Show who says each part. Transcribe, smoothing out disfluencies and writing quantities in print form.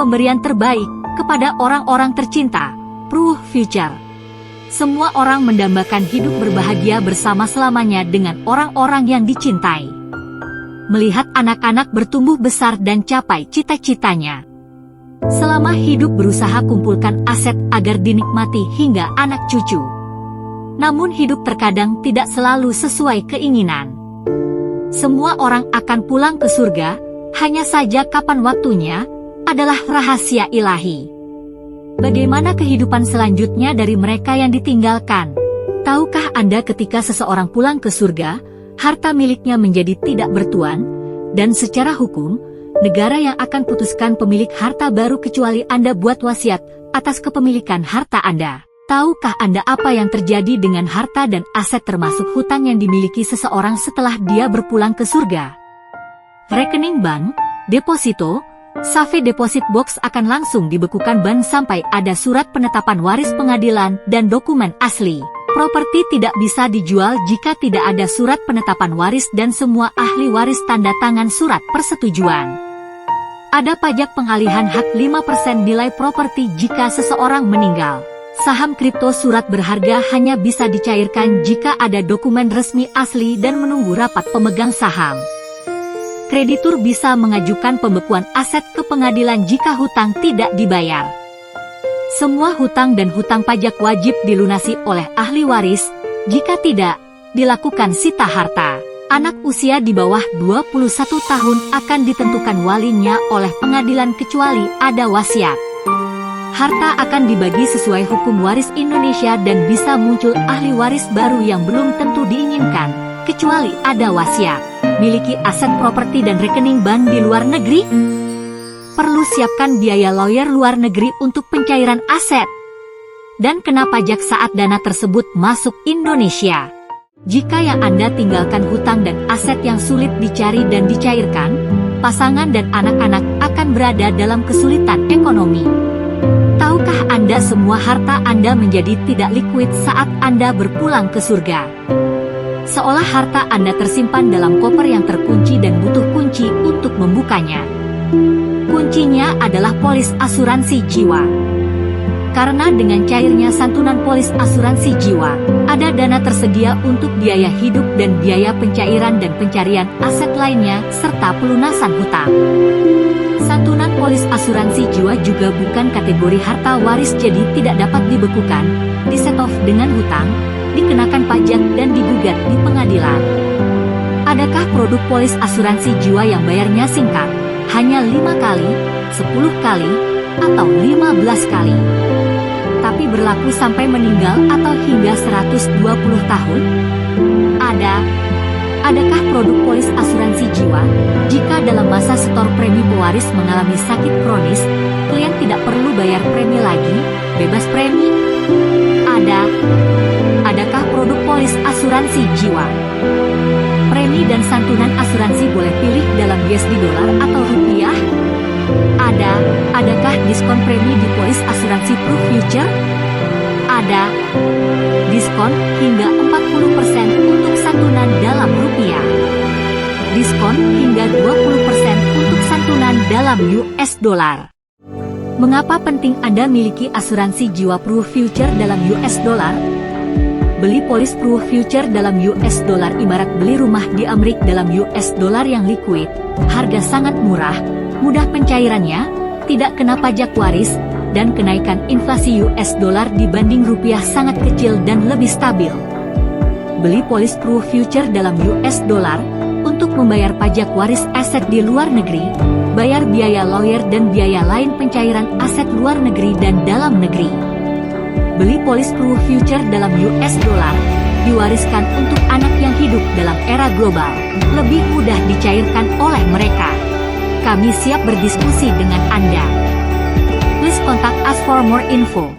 Speaker 1: pemberian terbaik kepada orang-orang tercinta. Proof Future. Semua orang mendambakan hidup berbahagia bersama selamanya dengan orang-orang yang dicintai. Melihat anak-anak bertumbuh besar dan capai cita-citanya. Selama hidup berusaha kumpulkan aset agar dinikmati hingga anak cucu. Namun hidup terkadang tidak selalu sesuai keinginan. Semua orang akan pulang ke surga, hanya saja kapan waktunya adalah rahasia ilahi. Bagaimana kehidupan selanjutnya dari mereka yang ditinggalkan? Tahukah Anda ketika seseorang pulang ke surga, harta miliknya menjadi tidak bertuan, dan secara hukum, negara yang akan putuskan pemilik harta baru kecuali Anda buat wasiat atas kepemilikan harta Anda. Tahukah Anda apa yang terjadi dengan harta dan aset termasuk hutang yang dimiliki seseorang setelah dia berpulang ke surga? Rekening bank, deposito, Safe Deposit Box akan langsung dibekukan bank sampai ada surat penetapan waris pengadilan dan dokumen asli. Properti tidak bisa dijual jika tidak ada surat penetapan waris dan semua ahli waris tanda tangan surat persetujuan. Ada pajak pengalihan hak 5% nilai properti jika seseorang meninggal. Saham kripto surat berharga hanya bisa dicairkan jika ada dokumen resmi asli dan menunggu rapat pemegang saham. Kreditur bisa mengajukan pembekuan aset ke pengadilan jika hutang tidak dibayar. Semua hutang dan hutang pajak wajib dilunasi oleh ahli waris, jika tidak, dilakukan sita harta. Anak usia di bawah 21 tahun akan ditentukan walinya oleh pengadilan kecuali ada wasiat. Harta akan dibagi sesuai hukum waris Indonesia dan bisa muncul ahli waris baru yang belum tentu diinginkan, kecuali ada wasiat. Miliki aset properti dan rekening bank di luar negeri? Perlu siapkan biaya lawyer luar negeri untuk pencairan aset. Dan kena pajak saat dana tersebut masuk Indonesia. Jika yang Anda tinggalkan hutang dan aset yang sulit dicari dan dicairkan, pasangan dan anak-anak akan berada dalam kesulitan ekonomi. Tahukah Anda semua harta Anda menjadi tidak liquid saat Anda berpulang ke surga? Seolah harta Anda tersimpan dalam koper yang terkunci dan butuh kunci untuk membukanya. Kuncinya adalah polis asuransi jiwa. Karena dengan cairnya santunan polis asuransi jiwa, ada dana tersedia untuk biaya hidup dan biaya pencairan dan pencarian aset lainnya serta pelunasan hutang. Santunan polis asuransi jiwa juga bukan kategori harta waris jadi tidak dapat dibekukan, di-set-off dengan hutang, dikenakan pajak dan digugat di pengadilan. Adakah produk polis asuransi jiwa yang bayarnya singkat, hanya 5 kali, 10 kali, atau 15 kali? Tapi berlaku sampai meninggal atau hingga 120 tahun? Adakah produk polis asuransi jiwa, jika dalam masa setor premi pewaris mengalami sakit kronis, klien tidak perlu bayar premi lagi, bebas premi? Adakah produk polis asuransi jiwa? Premi dan santunan asuransi boleh pilih dalam USD dolar atau rupiah? Adakah diskon premi di polis asuransi Proof Future? Ada. Diskon hingga 40% untuk santunan dalam rupiah. Diskon hingga 20% untuk santunan dalam US dollar. Mengapa penting Anda miliki asuransi jiwa Proof Future dalam US dollar? Beli polis Proof Future dalam US dollar ibarat beli rumah di Amerika dalam US dollar yang liquid, harga sangat murah, mudah pencairannya, tidak kena pajak waris, dan kenaikan inflasi US dollar dibanding rupiah sangat kecil dan lebih stabil. Beli polis Proof Future dalam US dollar, untuk membayar pajak waris aset di luar negeri, bayar biaya lawyer dan biaya lain pencairan aset luar negeri dan dalam negeri. Beli polis Proof Future dalam US dollar, diwariskan untuk anak yang hidup dalam era global, lebih mudah dicairkan oleh mereka. Kami siap berdiskusi dengan Anda. Please contact us for more info.